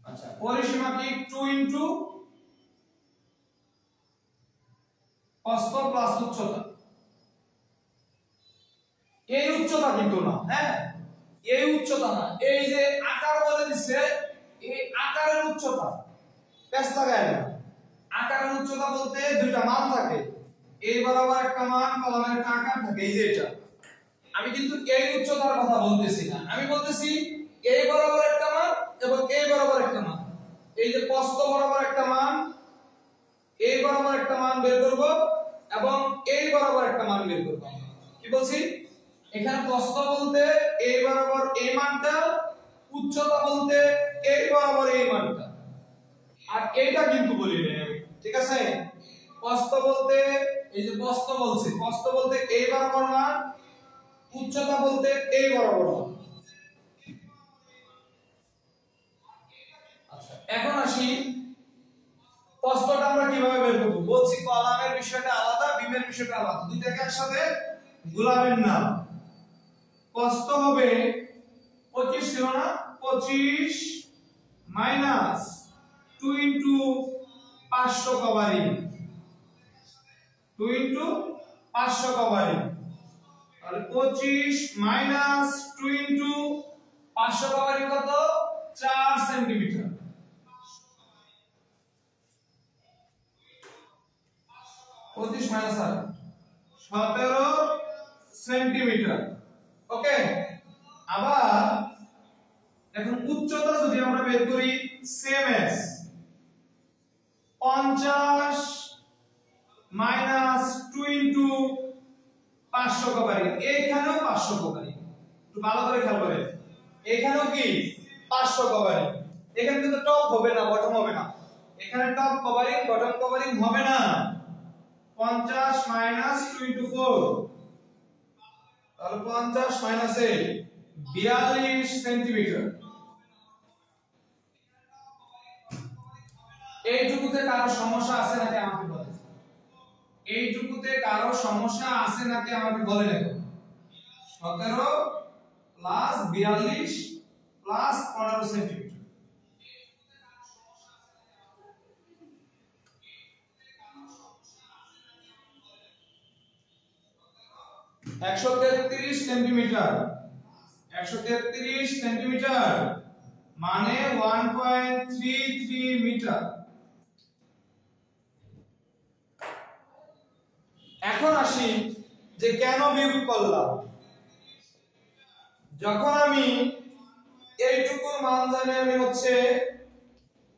আচ্ছা, পরিসীমা কি? 2 ইনটু প্রস্থ প্লাস উচ্চতা। এই উচ্চতা কিন্তু না, হ্যাঁ এই উচ্চতা না, এই যে আকার বলে দিচ্ছে, এই আকারের উচ্চতা পেছলা গায় না। আকারের উচ্চতা বলতে দুইটা মান থাকে, এই বরাবর একটা মান, কলামের একটা আকার থাকে, এই যে এটা। আমি কিন্তু এই উচ্চতার কথা বলতেছি না, আমি বলতেছি এই বরাবর একটা মান এবং এই বরাবর একটা মান। এই যে প্রস্থ বরাবর একটা মান, এই বরাবর একটা মান বের করব এবং এই বরাবর একটা মান বের করব। কি বলছি? এখানে প্রস্থ বলতে এই বরাবর এই মানটা, উচ্চতা বলতে এই বরাবর এই মানটা। আর এইটা কিন্তু বলি না আমি, ঠিক আছে? প্রস্থ বলতে এই যে প্রস্থ বলছি, প্রস্থ বলতে এই বরাবর মান, উচ্চতা বলতে এই বরাবর মান। আচ্ছা, এখন আসি প্রস্থটা আমরা কিভাবে বের করব। বলছি কলামের বিষয়টা আলাদা, বিমের বিষয়টা আলাদা, দুইটাকে একসাথে গোলামের নাম। প্রস্থ হবে 25 ছিল না, 25 minus 2 into 500 covering, 2 into 500 covering, তাহলে 25 মাইনাস 2 ইনটু 500 কভারিং কত? 4 সেন্টিমিটার। 25 minus 17 centimetre. ওকে, আবার এখন উচ্চতা যদি আমরা বের করি, same S 50 minus 2 into 500 covering. এইখানেও 500 কভারিং, একটু ভালো করে খেয়াল করেন, এখানেও কি 500 কভারিং। এখানে কিন্তু টপ হবে না, বটম হবে না, এখানে টপ কভারিং বটম কভারিং হবে না। 50 মাইনাস 2 ইনটু 4, তাহলে 50 মাইনাস 8 42 সেন্টিমিটার। এইটুকুতে কারো সমস্যা আছে নাকি আমাকে বলেন? এইটুকুতে কারো সমস্যা আছে নাকি আমাকে বলে দেখো। 17 প্লাস 42 প্লাস 15 সেন্টিমিটার। একশো 33 সেন্টিমিটার, 133 সেন্টিমিটার মানে 1.33 মিটার। এখন আসি যে কেন বিয়োগ করলাম। যখন আমি এইটুকুর মান জানি আমি হচ্ছে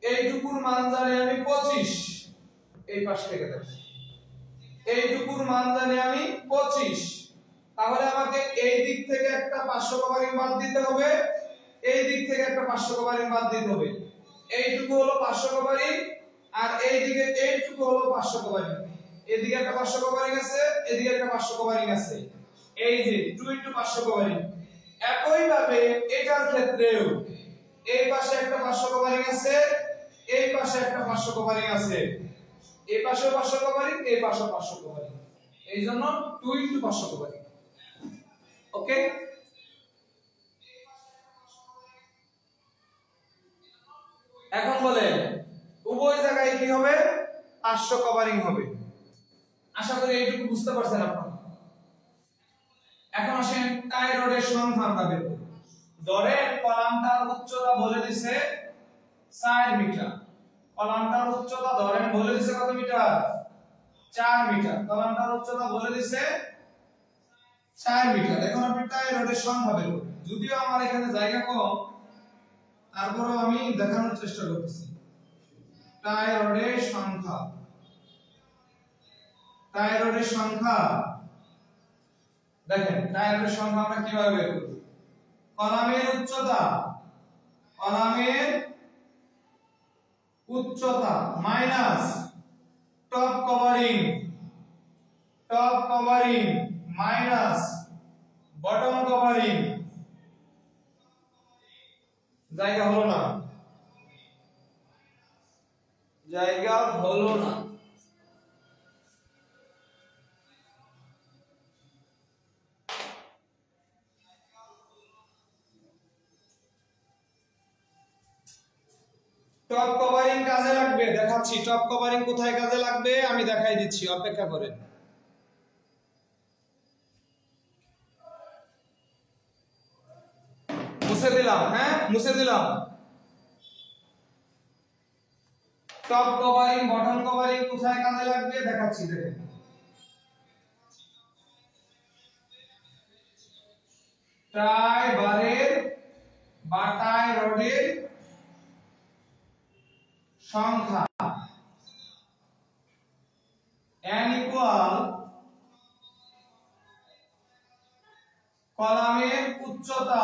এইটুকুর মান জানি আমি 25, এই পাশ থেকে দেখো এইটুকুর মান জানি আমি 25, তাহলে আমাকে এই দিক থেকে একটা 500 কভারিং বাদ দিতে হবে, এই দিক থেকে একটা 500 কভারিং বাদ দিতে হবে। এইটুকু হলো 500 কভারিং আর এইদিকে এইটুকু হলো 500 কভারিং। এদিকে একটা 500 কভারিং আছে, এদিকে একটা 500 কভারিং আছে, এই যে 2 * 500 কভারিং। একই ভাবে এটার ক্ষেত্রেও এই পাশে একটা 500 কভারিং আছে, এই পাশে একটা 500 কভারিং আছে, এই পাশে 500 কভারিং, এই পাশে 500 কভারিং, এইজন্য 2 * 500 কভারিং। ওকে, এখন বলেন উভয় জায়গায় কি হবে? 500 কভারিং হবে। আশা করি এইটুকু বুঝতে পারছেন আপনারা। এখন আসেন টাই রডের সংখ্যা আমরা বের করব। ধরেন কলামটার উচ্চতা বলে দিছে 4 মিটার, কলামটার উচ্চতা ধরেন বলে দিছে কত মিটার? 4 মিটার। কলামটার উচ্চতা বলে দিছে 4 মিটার। এখন আপনি টাই রডের সংখ্যা বের করুন। যদিও আমার এখানে জায়গা কম, তারপরেও আমি দেখানোর চেষ্টা করতেছি। টাই রডের সংখ্যা, টাই রডের সংখ্যা দেখেন, টাই রডের সংখ্যা আমরা কিভাবে বের করব? কলামের উচ্চতা, কলামের উচ্চতা minus top covering, top covering minus bottom covering. জায়গা হলো না, জায়গা হলো না। টপ কভারিং কাজে লাগবে, দেখাচ্ছি টপ কভারিং কোথায় কাজে লাগবে আমি দেখাই দিচ্ছি, অপেক্ষা করেন। মুছে দিলাম, হ্যাঁ মুছে দিলাম। টপ কভারিং বটম কভারিং কোথায় কাজে লাগবে দেখাচ্ছি, দেখেন। টাই বারের বা টাই রডের সংখ্যা n ইকুয়াল কলামের উচ্চতা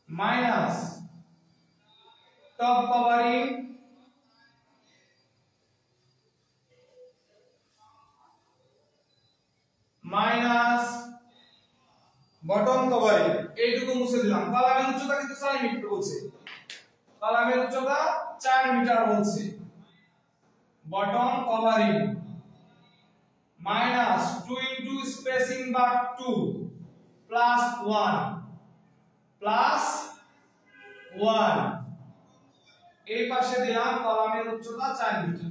minus top covering minus bottom covering. এইটুকু মুছে দিলাম। কলামের উচ্চতা কিন্তু 4 মিটার বলছে, কলামের উচ্চতা 4 মিটার বলছে। Bottom covering minus 2 into spacing bar 2 plus 1 plus 1, এই পাশে দিলাম কলামের উচ্চতা 4 মিটার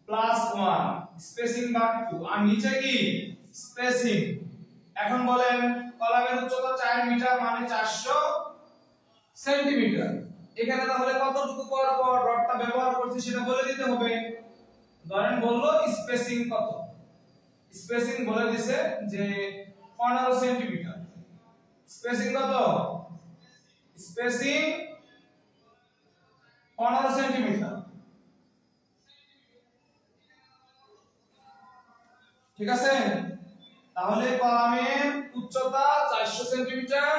প্লাস 1 স্পেসিং বার 2 আর নিচে কি স্পেসিং। এখন বলেন কলামের উচ্চতা 4 মিটার মানে 400 সেন্টিমিটার। এখানে তাহলে কতটুকু পর পর রডটা ব্যবহার করছি সেটা বলে দিতে হবে। ধরেন বললো স্পেসিং কত, স্পেসিং বলে দিছে যে 15 সেন্টিমিটার। স্পেসিং কত? স্পেসিং 15 সেন্টিমিটার, ঠিক আছে। তাহলে কলামের উচ্চতা 400 centimetre,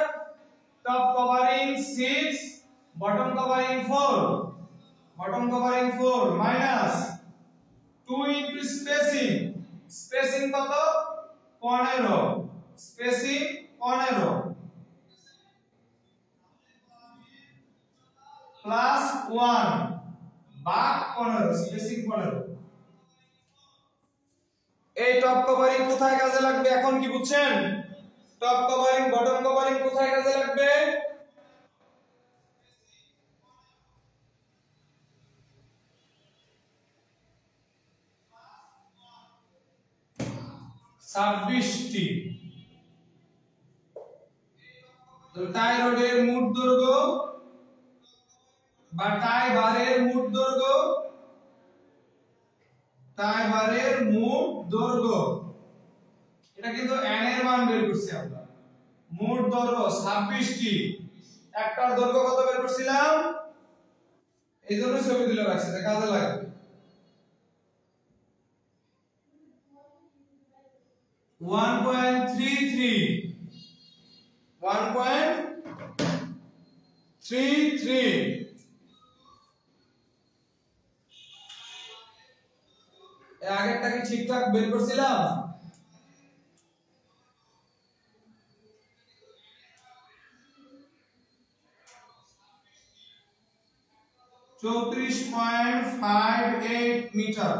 top covering 6, bottom covering 4, bottom covering 4 minus 2 into spacing, spacing কত? 15, স্পেসিং 15 প্লাস 1 ভাগ 15, স্পেসিং 15। এই টপ কভারিং কোথায় কাজে লাগবে এখন কি বুঝছেন? টপ কভারিং বটম কভারিং কোথায় কাজে লাগবে? ছাব্বিশটি। তো টাই রডের মোট দৈর্ঘ্য বা টাই বারের মোট দৈর্ঘ্য, টাই বারের মোট দৈর্ঘ্য, এটা কিন্তু n এর মান বের করছি আমরা। মোট দৈর্ঘ্য 26টি, একটার দৈর্ঘ্য কত বের করছিলাম, এই জন্য ছবি দিলে রাখছি, কাজে লাগবে। 1.33 এর আগেরটা কি ঠিকঠাক বের করছিলাম? মিটার।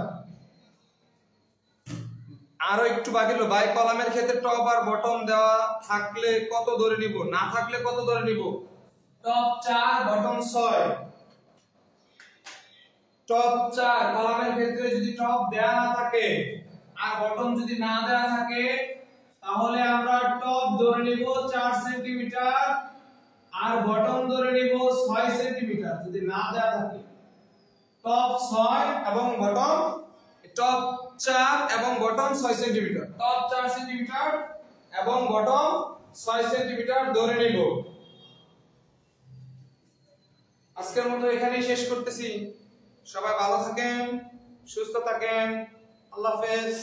আরো একটু বাকি হলো ভাই, কলামের ক্ষেত্রে টপ আর বটম দেওয়া থাকলে কত ধরে নিব, না থাকলে কত ধরে নিব? Top 4 bottom 6। টপ 4 কলামের ক্ষেত্রে যদি টপ দেয়া না থাকে আর বটম যদি না দেয়া থাকে, তাহলে আমরা টপ ধরে নিব 4 সেন্টিমিটার আর বটম ধরে নিব 6 সেন্টিমিটার যদি না দেয়া থাকে। টপ 6 এবং বটম, টপ 4 এবং বটম 6 সেন্টিমিটার, টপ 4 সেন্টিমিটার এবং বটম 6 সেন্টিমিটার ধরে নিব। আজকের মতো এখানেই শেষ করতেছি। সবাই ভালো থাকেন, সুস্থ থাকেন, আল্লাহ হাফেজ।